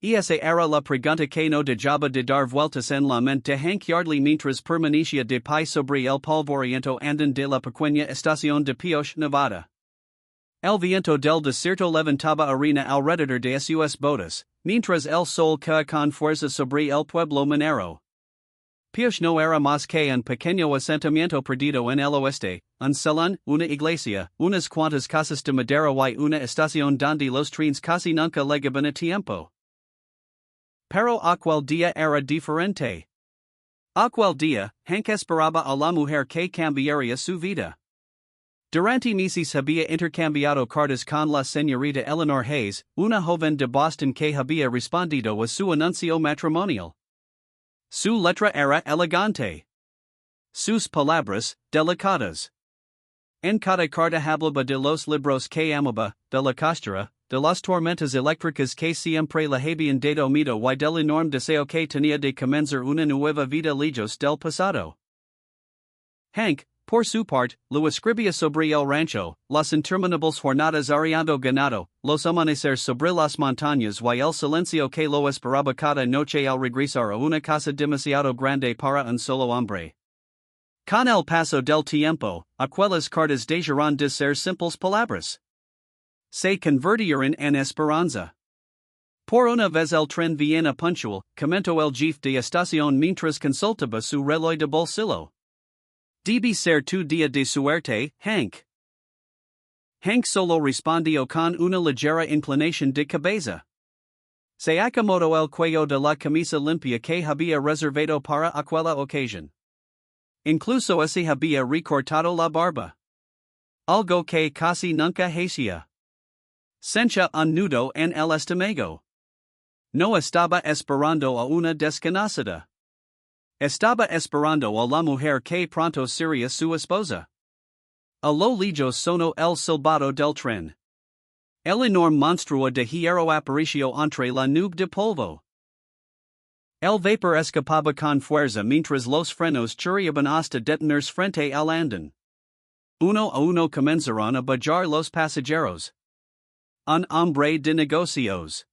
Esa era la pregunta que no dejaba de dar vueltas en la mente de Hank Yardley mientras permanecía de pie sobre el polvoriento andén de la pequeña estación de Pioche, Nevada. El viento del desierto levantaba arena alrededor de sus botas, mientras el sol caía con fuerza sobre el pueblo minero. Pioche no era más que un pequeño asentamiento perdido en el oeste, un salón, una iglesia, unas cuantas casas de madera y una estación donde los trenes casi nunca llegaban a tiempo. Pero aquel día era diferente. Aquel día, Hank esperaba a la mujer que cambiaría su vida. Durante meses había intercambiado cartas con la señorita Eleanor Hayes, una joven de Boston que había respondido a su anuncio matrimonial. Su letra era elegante. Sus palabras, delicadas. En cada carta hablaba de los libros que amaba, de la costura, de las tormentas eléctricas que siempre le habían dado miedo y del enorme deseo que tenía de comenzar una nueva vida lejos del pasado. Hank, por su parte, lo escribía sobre el rancho, las interminables jornadas arreando ganado, los amaneceres sobre las montañas y el silencio que lo esperaba cada noche al regresar a una casa demasiado grande para un solo hombre. Con el paso del tiempo, aquellas cartas dejaron de ser simples palabras. Se convirtieron en esperanza. Por una vez el tren viene puntual, comentó el jefe de estación mientras consultaba su reloj de bolsillo. Debe ser tu día de suerte, Hank. Hank solo respondió con una ligera inclinación de cabeza. Se acomodó el cuello de la camisa limpia que había reservado para aquella ocasión. Incluso se había recortado la barba. Algo que casi nunca hacía. Sentía un nudo en el estómago. No estaba esperando a una desconocida. Estaba esperando a la mujer que pronto sería su esposa. A lo lejos sonó el silbato del tren. El enorme monstruo de hierro apareció entre la nube de polvo. El vapor escapaba con fuerza mientras los frenos chirriaban hasta detenerse frente al andén. Uno a uno comenzaron a bajar los pasajeros. Un hombre de negocios.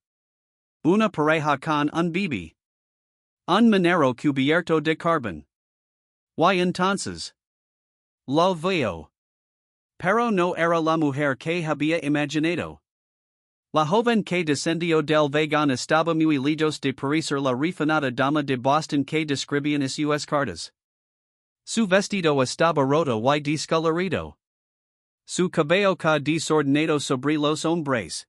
Una pareja con un bebé. Un minero cubierto de carbón. Y entonces. Lo vio. Pero no era la mujer que había imaginado. La joven que descendió del vagón estaba muy lejos de parecer la refinada dama de Boston que describían sus cartas. Su vestido estaba roto y descolorido. Su cabello caía desordenado sobre los hombros.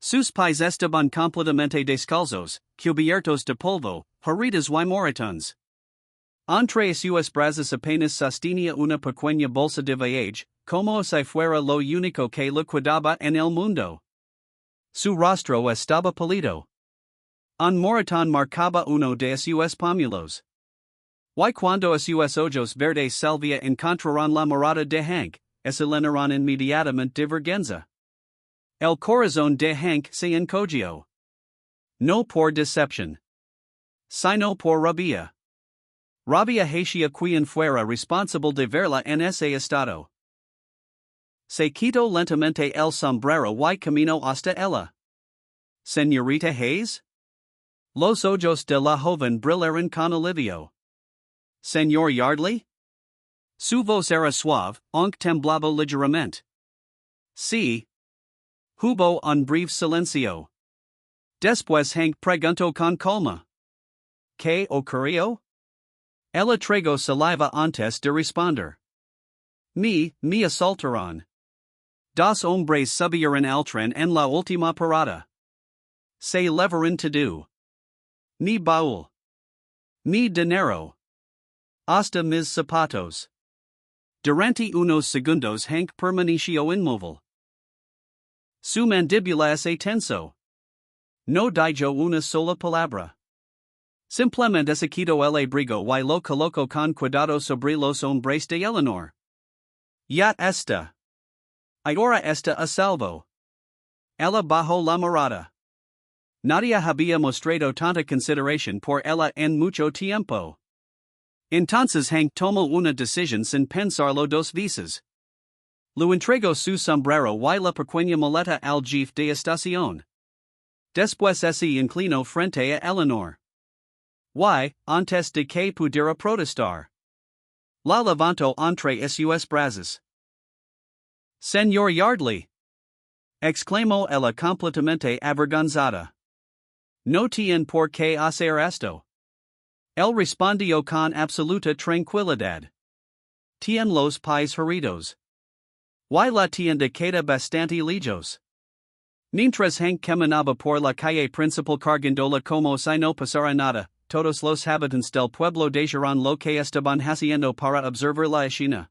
Sus pies estaban completamente descalzos, cubiertos de polvo, heridas y moretones. Entre sus brazos apenas sostenía una pequeña bolsa de viaje, como si fuera lo único que le quedaba en el mundo. Su rostro estaba pálido. Un moretón marcaba uno de sus pómulos. Y cuando sus ojos verdes salvia encontraron la mirada de Hank, se llenaron inmediatamente de vergüenza. El corazón de Hank se encogió. No por decepción, sino por rabia. Rabia hacia quien fuera responsable de verla en ese estado. Se quitó lentamente el sombrero y caminó hasta ella. ¿Señorita Hayes? Los ojos de la joven brillaron con alivio. ¿Señor Yardley? Su voz era suave, aunque temblaba ligeramente. Sí. Hubo un breve silencio. Después Hank preguntó con calma. ¿Qué ocurrió? Ella tragó saliva antes de responder. Me asaltaron. Dos hombres subieron al tren en la última parada. Se llevaron todo. Mi baúl. Mi dinero. Hasta mis zapatos. Durante unos segundos Hank permaneció inmóvil. Su mandíbula se tensó. No dijo una sola palabra. Simplemente se quitó el abrigo y lo colocó con cuidado sobre los hombros de Eleanor. Ya está. Ahora está a salvo. Ella bajó la mirada. Nadie había mostrado tanta consideración por ella en mucho tiempo. Entonces Hank tomó una decisión sin pensarlo dos veces. Lo entregó su sombrero y la pequeña maleta al jefe de estación. Después ese inclino frente a Eleanor. Y, antes de que pudiera protestar. La levanto entre sus brazos. Señor Yardley! Exclamó ella completamente avergonzada. No tiene por qué hacer esto. Él respondió con absoluta tranquilidad. Tiene los pies heridos. Y la tienda queda bastante lejos. Mientras Hank caminaba por la calle principal cargándola como si no pasara nada, todos los habitantes del pueblo dejaron lo que estaban haciendo para observar la escena.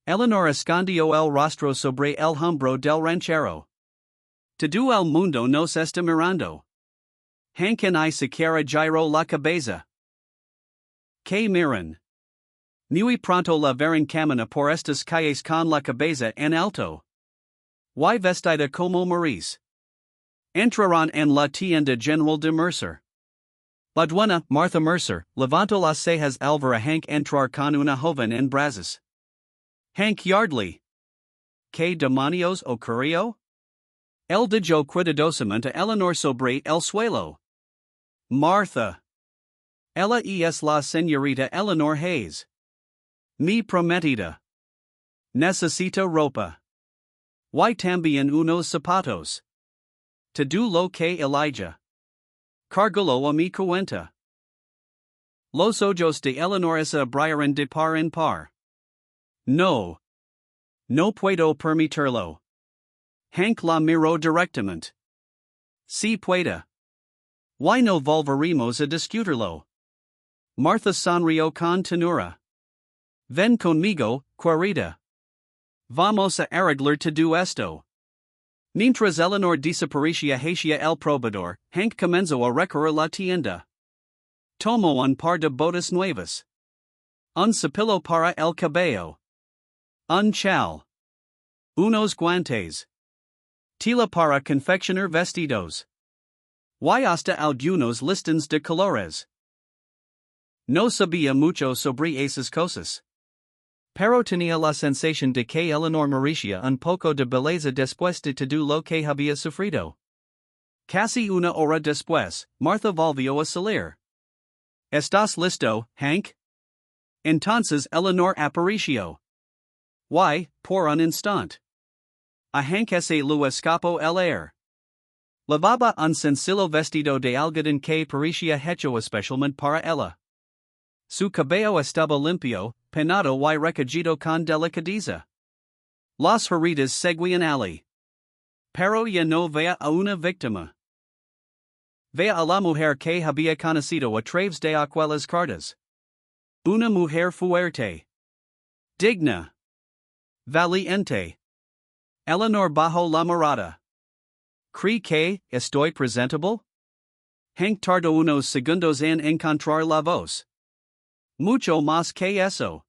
Eleanor escondió el rostro sobre el hombro del ranchero. Todo el mundo nos está mirando. Hank y siquiera giró la cabeza. Que miran. Muy pronto la verán camina por estas calles con la cabeza en alto. Y vestida como Maurice. Entraron en la tienda general de Mercer. La dueña, Martha Mercer, levantó las cejas al ver a Hank entrar con una joven en brazos. Hank Yardley. ¿Qué demonios ocurrió? Él dijo cuidadosamente a Eleanor sobre el suelo. Martha. Ella es la señorita Eleanor Hayes. Mi prometida. Necesita ropa. Y también unos zapatos. Todo lo que Elijah. Cargolo a mi cuenta. Los ojos de Eleanor se abrieron de par en par. No. No puedo permitirlo. Hank la miró directamente. Si puede. Why no volveremos a discutirlo? Martha sonrió con ternura. Ven conmigo, querida. Vamos a arreglar todo esto. Mientras Eleanor desaparecía hacia el probador, Hank comenzó a recorrer la tienda. Tomó un par de botas nuevas. Un cepillo para el cabello. Un chal. Unos guantes. Tela para confeccionar vestidos. Y hasta algunos listines de colores. No sabía mucho sobre esas cosas. Pero tenía la sensación de que Eleanor merecía un poco de belleza después de todo lo que había sufrido. Casi una hora después, Martha volvió a salir. ¿Estás listo, Hank? Entonces Eleanor apareció. Y, por un instante. A Hank se lo escapó el aire. Llevaba un sencillo vestido de algodón que parecía hecho especialmente para ella. Su cabello estaba limpio, peinado y recogido con delicadeza. Las heridas seguían allí. Pero ya no veía a una víctima. Veía a la mujer que había conocido a través de aquellas cartas. Una mujer fuerte. Digna. Valiente. Eleanor bajó la mirada. ¿Cree que estoy presentable? Hank tardó unos segundos en encontrar la voz. Mucho más que eso.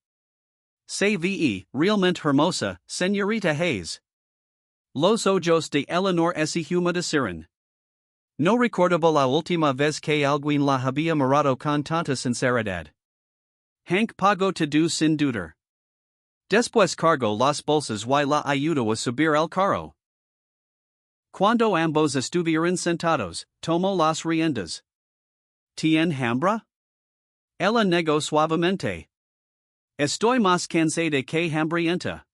Se ve realmente hermosa, señorita Hayes. Los ojos de Eleanor se humedecieron. No recordaba la última vez que alguien la había mirado con tanta sinceridad. Hank pagó todo sin dudar. Después cargó las bolsas y la ayudó a subir al carro. Cuando ambos estuvieron sentados, tomó las riendas. ¿Tien hambre? Ella negó suavemente. Estoy más cansada que hambrienta.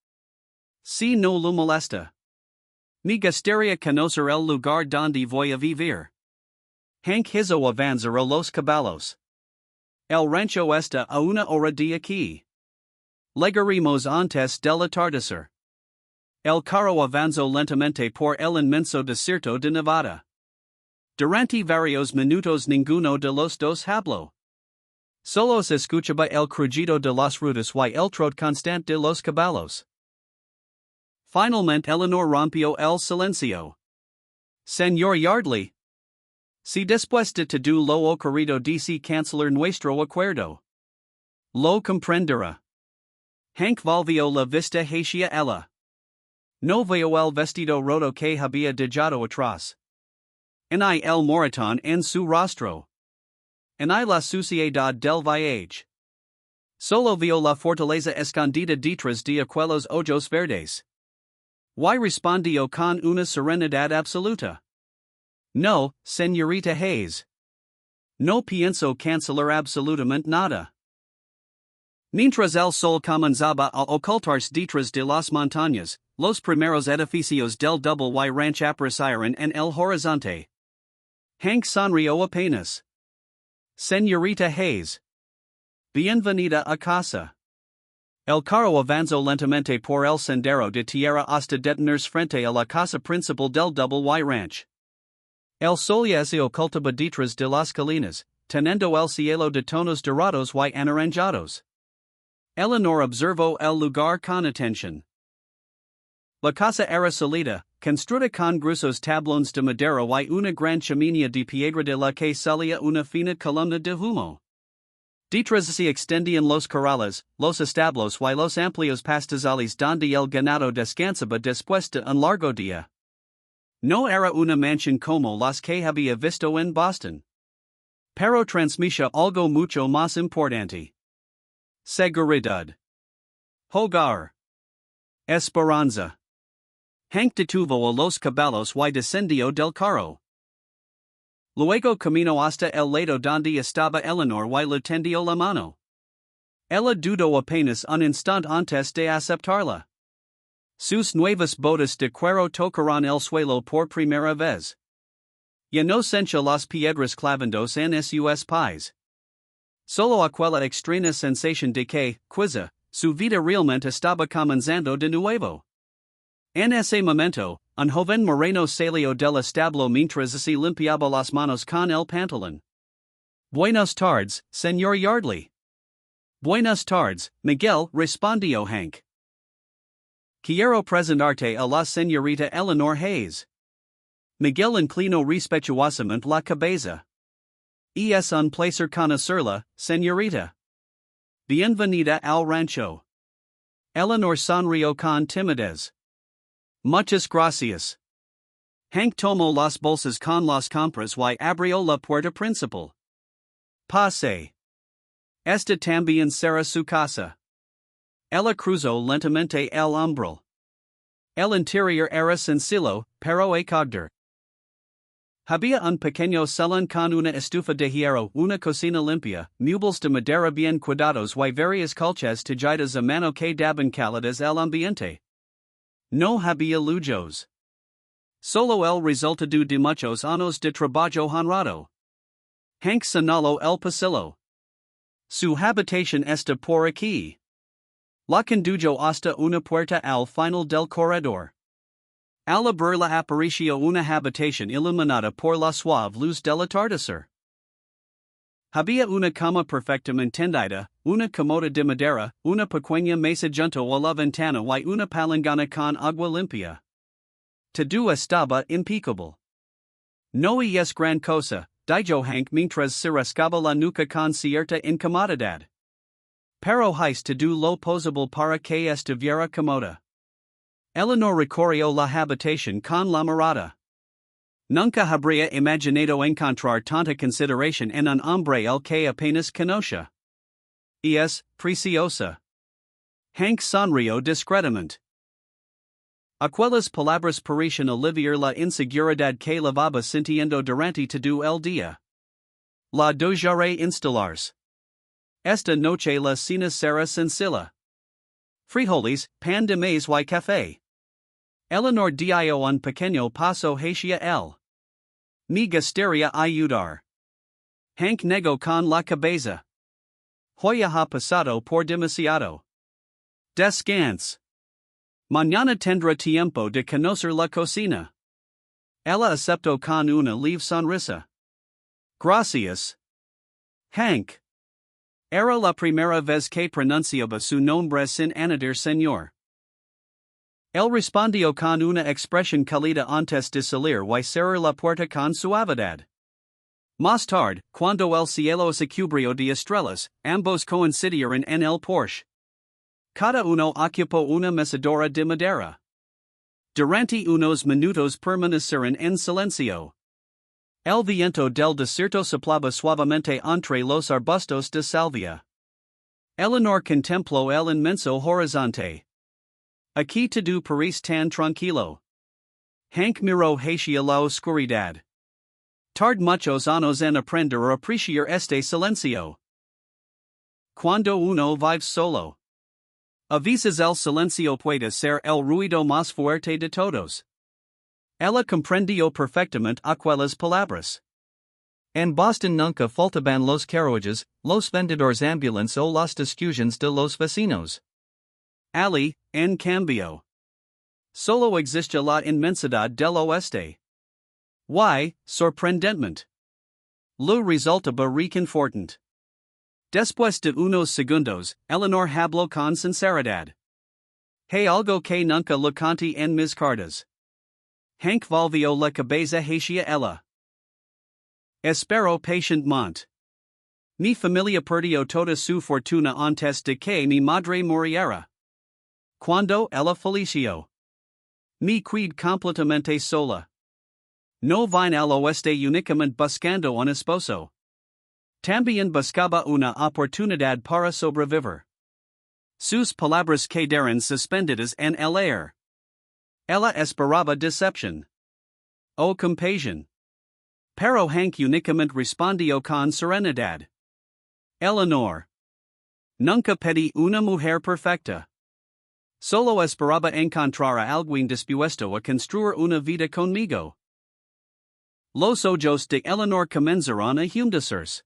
Si no lo molesta. Me gustaría conocer el lugar donde voy a vivir. Hank hizo avanzar a los caballos. El rancho está a una hora de aquí. Llegaremos antes del atardecer. El carro avanzó lentamente por el inmenso desierto de Nevada. Durante varios minutos ninguno de los dos habló. Solo se escuchaba el crujido de las ruedas y el trot constante de los caballos. Finalmente Eleanor rompió el silencio. Señor Yardley. Si después de todo lo ocurrido dice cancelar nuestro acuerdo. Lo comprenderá. Hank volvió la vista hacia ella. No veo el vestido roto que había dejado atrás. Ni el moretón en su rostro. Ni la suciedad del viaje. Solo vio la fortaleza escondida detrás de aquellos ojos verdes. Y respondió con una serenidad absoluta. No, señorita Hayes. No pienso cancelar absolutamente nada. Mientras el sol comenzaba a ocultarse detrás de las montañas, los primeros edificios del Double Y Ranch aparecieron en el horizonte. Hank sonrió apenas. Señorita Hayes. Bienvenida a casa. El carro avanzó lentamente por el sendero de tierra hasta detenerse frente a la casa principal del Double Y Ranch. El sol ya se ocultaba detrás de las colinas, teniendo el cielo de tonos dorados y anaranjados. Eleanor observó el lugar con atención. La casa era sólida, construida con gruesos tablones de madera y una gran chimenea de piedra de la que salía una fina columna de humo. Detrás se extendían los corrales, los establos y los amplios pastizales donde el ganado descansaba después de un largo día. No era una mansión como las que había visto en Boston. Pero transmitía algo mucho más importante. Seguridad. Hogar. Esperanza. Hank detuvo a los caballos y descendió del carro. Luego caminó hasta el lado donde estaba Eleanor y le tendió la mano. Ella dudó apenas un instante antes de aceptarla. Sus nuevas botas de cuero tocaron el suelo por primera vez. Ya no sentía las piedras clavándose en sus pies. Solo aquella extraña sensación de que, quizá, su vida realmente estaba comenzando de nuevo. En ese momento, un joven moreno salió del establo mientras se limpiaba las manos con el pantalón. Buenas tardes, señor Yardley. Buenas tardes, Miguel, respondió Hank. Quiero presentarte a la señorita Eleanor Hayes. Miguel inclinó respetuosamente la cabeza. Es un placer conocerla, señorita. Bienvenida al rancho. Eleanor sonrió con timidez. Muchas gracias. Hank tomó las bolsas con las compras y abrió la puerta principal. Pase. Esta también será su casa. Ella cruzó lentamente el umbral. El interior era sencillo, pero acogedor. Había un pequeño salón con una estufa de hierro, una cocina limpia, muebles de madera bien cuidados y varias colchas talladas a mano que daban calidez al ambiente. No había lujos. Solo el resultado de muchos años de trabajo honrado. Hank señaló el pasillo. Su habitación está por aquí. La condujo hasta una puerta al final del corredor. Al abrirla apareció una habitación iluminada por la suave luz del atardecer. Había una cama perfectamente tendida, una comoda de madera, una pequeña mesa junto a la ventana y una palangana con agua limpia. Todo estaba impecable. No es gran cosa, dijo Hank mientras se rascaba la nuca con cierta incomodidad. Pero es todo lo posible para que estuviera cómoda. Eleanor recorrió la habitación con la mirada. Nunca habría imaginado encontrar tanta consideración en un hombre al que apenas conoce. Es preciosa. Hank sonrió discretamente. Aquellas palabras parecían aliviar la inseguridad que llevaba sintiendo durante todo el día. La dejaré instalarse. Esta noche la cena será sencilla. Frijoles, pan de maíz y café. Eleanor dio un pequeño paso hacia él. Me gustaría ayudar. Hank negó con la cabeza. Hoy ha pasado por demasiado. Descanse. Mañana tendrá tiempo de conocer la cocina. Ella aceptó con una leve sonrisa. Gracias. Hank. Era la primera vez que pronunciaba su nombre sin añadir señor. Él respondió con una expresión cálida antes de salir y cerrar la puerta con suavidad. Más tarde, cuando el cielo se cubrió de estrellas, ambos coincidieron en el porche. Cada uno ocupó una mecedora de madera. Durante unos minutos permanecieron en silencio. El viento del desierto soplaba suavemente entre los arbustos de salvia. Eleanor contempló el inmenso horizonte. Aquí todo parece tan tranquilo. Hank miró hacia la oscuridad. Tard muchos años en aprender a apreciar este silencio. Cuando uno vive solo. A veces el silencio puede ser el ruido más fuerte de todos. Ella comprendió perfectamente aquellas palabras. En Boston nunca faltaban los carruajes, los vendedores ambulantes o las discusiones de los vecinos. Ali, en cambio. Solo existe la inmensidad del oeste. Y, sorprendentemente, lo resultaba reconfortante. Después de unos segundos, Eleanor habló con sinceridad. Hay algo que nunca le conté en mis cartas. Hank volvió la cabeza hacia ella. Espero patientemente. Mi familia perdió toda su fortuna antes de que mi madre muriera. Cuando ella falleció. Me quedé completamente sola. No vine al oeste únicamente buscando un esposo. También buscaba una oportunidad para sobrevivir. Sus palabras quedaron suspendidas en el aire. Ella esperaba decepción. O compasión. Pero Hank únicamente respondió con serenidad. Eleanor. Nunca pedí una mujer perfecta. Solo esperaba encontrar a alguien dispuesto a construir una vida conmigo. Los ojos de Eleanor comenzaron a humedecerse.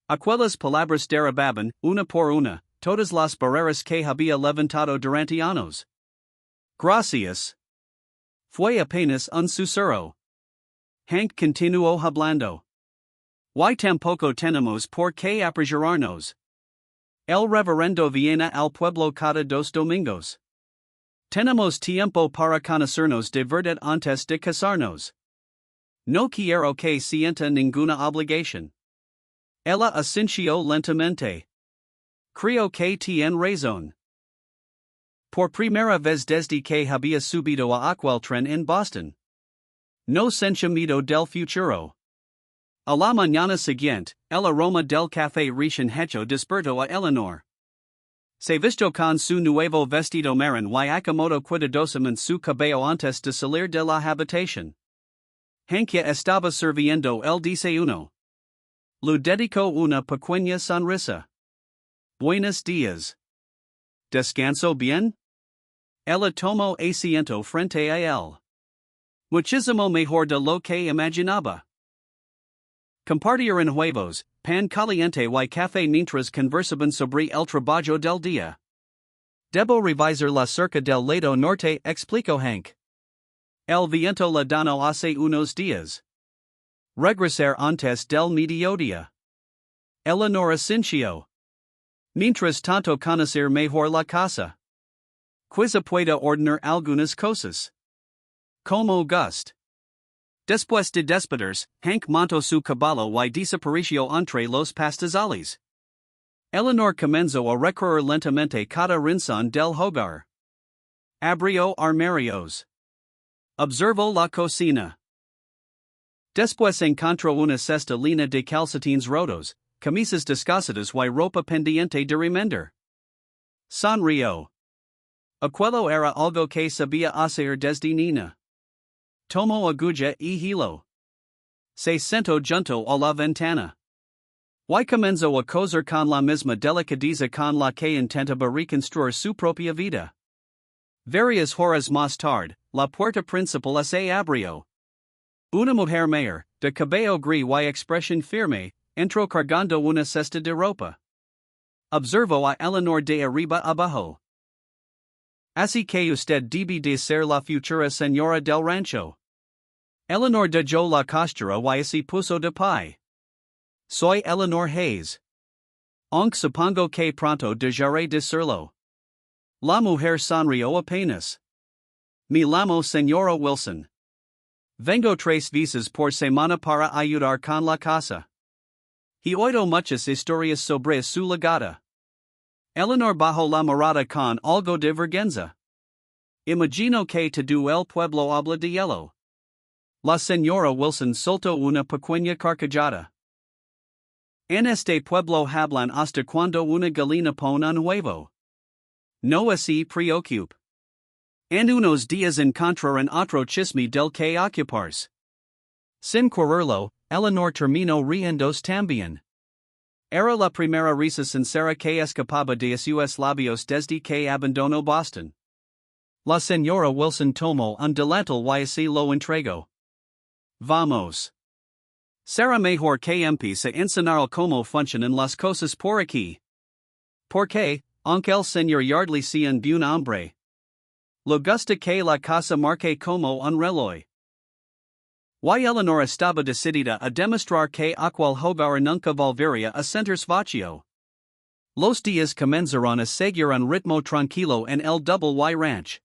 Aquellas palabras derribaban, una por una, todas las barreras que había levantado durante años. Gracias. Fue apenas un susurro. Hank continuó hablando. Y tampoco tenemos por qué apresurarnos. El reverendo viene al pueblo cada 2 domingos. Tenemos tiempo para conocernos de verdad antes de casarnos. No quiero que sienta ninguna obligación. Ella asintió lentamente. Creo que tiene razón. Por primera vez desde que había subido a aquel tren en Boston. No sentía miedo del futuro. A la mañana siguiente, el aroma del café recién hecho despertó a Eleanor. Se vistió con su nuevo vestido marrón y acomodó cuidadosamente su cabello antes de salir de la habitación. Hank ya estaba sirviendo el desayuno. Le dedicó una pequeña sonrisa. Buenos días. ¿Descansó bien? Ella tomó asiento frente a él. Muchísimo mejor de lo que imaginaba. Compartieron huevos, pan caliente y café mientras conversaban sobre el trabajo del día. Debo revisar la cerca del lado norte, explicó Hank. El viento la donó hace unos días. Regresar antes del mediodía. Eleanor asintió. Mientras tanto conocer mejor la casa. Quizá pueda ordenar algunas cosas. Como gust. Después de despedirse, Hank montó su caballo y desapareció entre los pastizales. Eleanor comenzó a recorrer lentamente cada rincón del hogar. Abrió armarios. Observó la cocina. Después encontró una cesta llena de calcetines rotos, camisas desgastadas y ropa pendiente de remender. Sonrió. Aquello era algo que sabía hacer desde niña. Tomó aguja y hilo. Se sentó junto a la ventana. Y comenzó a coser con la misma delicadeza con la que intentaba reconstruir su propia vida. Varias horas más tarde, la puerta principal se abrió. Una mujer mayor, de cabello gris y expresión firme, entró cargando una cesta de ropa. Observó a Eleanor de arriba abajo. Así que usted debe de ser la futura señora del rancho. Eleanor dejó la costura y se puso de pie. Soy Eleanor Hayes. Aunque supongo que pronto dejaré de serlo. La mujer sonrió apenas. Me llamo señora Wilson. Vengo 3 veces por semana para ayudar con la casa. He oído muchas historias sobre su legada. Eleanor bajó la mirada con algo de vergüenza. Imagino que todo el pueblo habla de hielo. La señora Wilson soltó una pequeña carcajada. En este pueblo hablan hasta cuando una gallina pone un huevo. No se preocupe. En unos días encontrarán otro chisme del que ocuparse. Sin quererlo, Eleanor terminó riéndose también. Era la primera risa sincera que escapaba de sus labios desde que abandonó Boston. La señora Wilson tomó un delantal y así lo entregó. Vamos. Será mejor que empiece a enseñar cómo funcionan las cosas por aquí. Porque, aunque el señor Yardley sea un buen hombre, le gusta que la casa marque como un reloj. Y Eleanor estaba decidida a demostrar que aquel hogar nunca volvería a sentirse vacío. Los días comenzaron a seguir un ritmo tranquilo en el Double Y Ranch.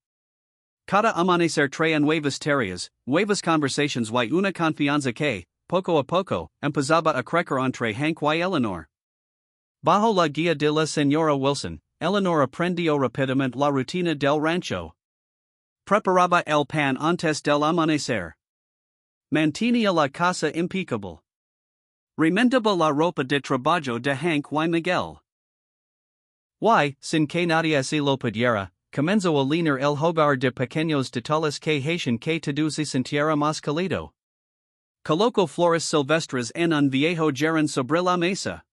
Cada amanecer traía nuevas tareas, nuevas conversations y una confianza que, poco a poco, empezaba a crecer entre Hank y Eleanor. Bajo la guía de la señora Wilson, Eleanor aprendió rápidamente la rutina del rancho. Preparaba el pan antes del amanecer. Mantenía la casa impecable. Remendaba la ropa de trabajo de Hank y Miguel. Y, sin que nadie así lo pudiera, comenzó a llenar el hogar de pequeños detalles que hacían que todo se sintiera más cálido. Colocó flores silvestres en un viejo jarrón sobre la mesa.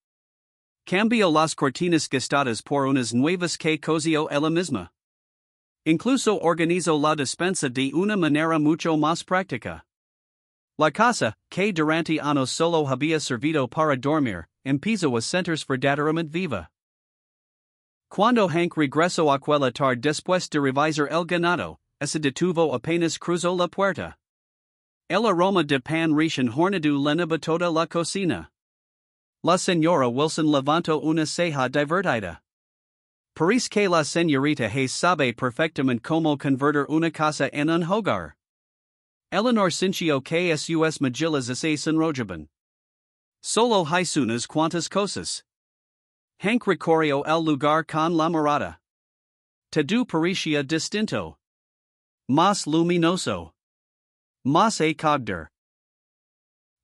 Cambió las cortinas gastadas por unas nuevas que cosió ella misma. Incluso organizó la despensa de una manera mucho más práctica. La casa, que durante años solo había servido para dormir, empezó a sentirse verdaderamente viva. Cuando Hank regresó aquella tarde después de revisar el ganado, se detuvo apenas cruzó la puerta. El aroma de pan recién horneado llenaba toda la cocina. La señora Wilson levantó una ceja divertida. Parece que la señorita Hayes sabe perfectamente cómo convertir una casa en un hogar. Eleanor sintió que sus mejillas se sonrojaban. Solo hay unas cuantas cosas. Hank recorrió el lugar con la mirada. Todo parecía distinto. Más luminoso. Más acogedor.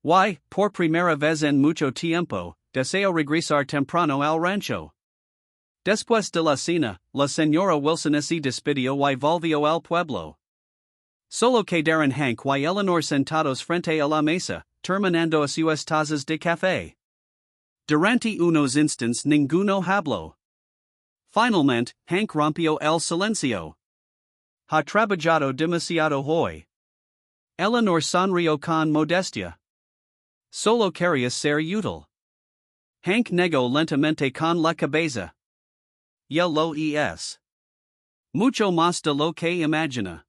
Y, por primera vez en mucho tiempo, deseo regresar temprano al rancho. Después de la cena, la señora Wilson se despidió y volvió al pueblo. Solo quedaron Hank y Eleanor sentados frente a la mesa, terminando sus tazas de café. Durante unos instantes ninguno habló. Finalmente, Hank rompió el silencio. Ha trabajado demasiado hoy. Eleanor sonrió con modestia. Solo quería ser útil. Hank negó lentamente con la cabeza. Ya lo es. Mucho más de lo que imagina.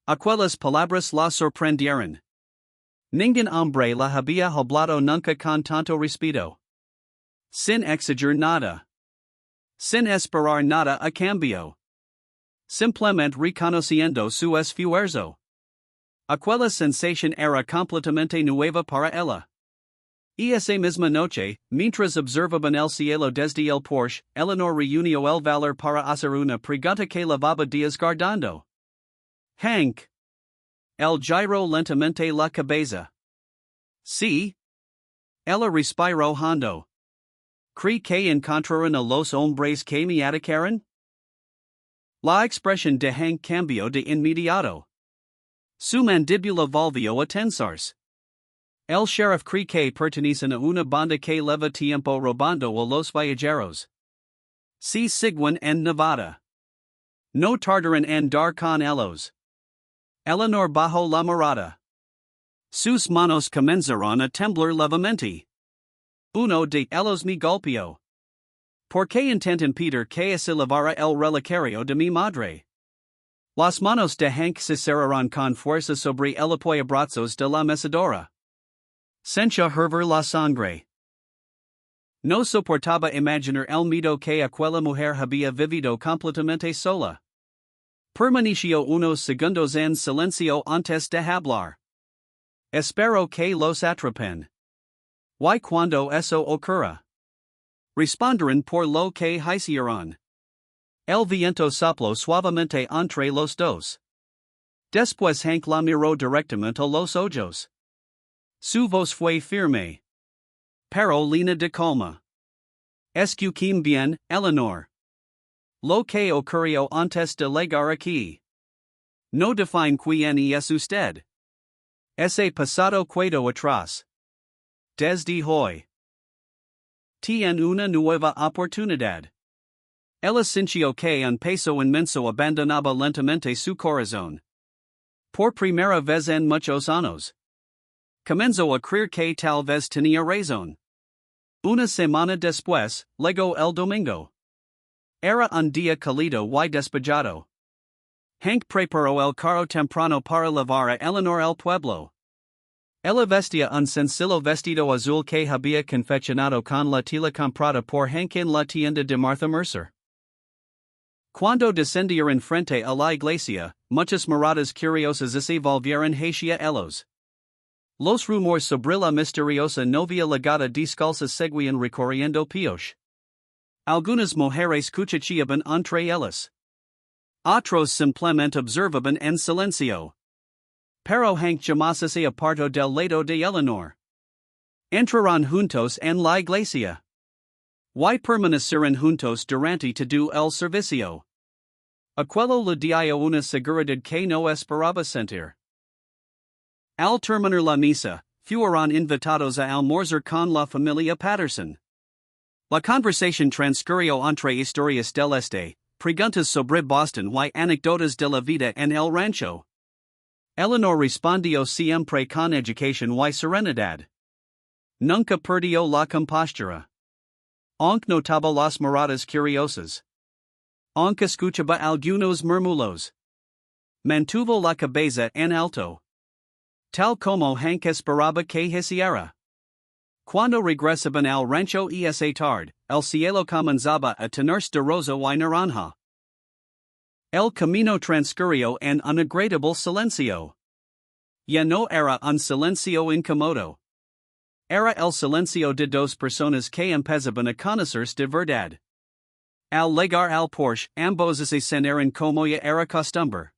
Aquellas palabras la sorprendieron. Ningún hombre la había hablado nunca con tanto respeto. Sin exigir nada. Sin esperar nada a cambio. Simplemente reconociendo su esfuerzo. Aquella sensación era completamente nueva para ella. Y esa misma noche, mientras observaban el cielo desde el porche, Eleanor reunió el valor para hacer una pregunta que llevaba días guardando. Hank. Él giró lentamente la cabeza. Sí. Ella respiró hondo. ¿Cree que encontraron a los hombres que me atacaron? La expresión de Hank cambió de inmediato. Su mandíbula volvió a tensarse. El sheriff cree que pertenecen a una banda que lleva tiempo robando a los viajeros. Si siguen en Nevada. No tardarán en dar con ellos. Eleanor bajó la mirada. Sus manos comenzaron a temblar levemente. Uno de ellos me golpeó. ¿Por qué intentan Peter que se llevara el relicario de mi madre? Las manos de Hank se cerraron con fuerza sobre el apoyabrazos de la mecedora. Sentía hervir la sangre. No soportaba imaginar el miedo que aquella mujer había vivido completamente sola. Permaneció unos segundos en silencio antes de hablar. Espero que los atrapen. Y cuando eso ocurra, responderán por lo que hicieron. El viento sopló suavemente entre los dos. Después Hank la miró directamente a los ojos. Su voz fue firme, pero llena de calma. Escuchen bien, Eleanor. Lo que ocurrió antes de llegar aquí. No define quién es usted. Ese pasado quedo atrás. Desde hoy. Tien una nueva oportunidad. El sintió que un peso inmenso abandonaba lentamente su corazón. Por primera vez en muchos años. Comenzó a creer que tal vez tenía razón. Una semana después, llegó el domingo. Era un día cálido y despejado. Hank preparó el carro temprano para llevar a Eleanor al pueblo. Ella vestía un sencillo vestido azul que había confeccionado con la tela comprada por Hank en la tienda de Martha Mercer. Cuando descendieron frente a la iglesia, muchas miradas curiosas se volvieron hacia ellos. Los rumores sobre la misteriosa novia legada descalza seguían recorriendo Pioche. Algunas mujeres cuchicheaban entre ellas. Otros simplemente observaban en silencio. Pero Hank jamás se apartó del lado de Eleanor. Entraron juntos en la iglesia. Y permanecieron juntos durante todo el servicio. Aquello le dio una seguridad que no esperaba sentir. Al terminar la misa, fueron invitados a almorzar con la familia Patterson. La conversación transcurrió entre historias del Este, preguntas sobre Boston y anécdotas de la vida en el rancho. Eleanor respondió siempre con educación y serenidad. Nunca perdió la compostura. Aunque notaba las miradas curiosas. Aunque escuchaba algunos murmullos. Mantuvo la cabeza en alto. Tal como Hank esperaba que hiciera. Cuando regresaban al rancho esa tarde, el cielo comenzaba a tenerse de rosa y naranja. El camino transcurrió en un agradable silencio. Ya no era un silencio incómodo. Era el silencio de dos personas que empezaban a conocerse de verdad. Al llegar al Porsche, ambos se cenaron como ya era costumbre.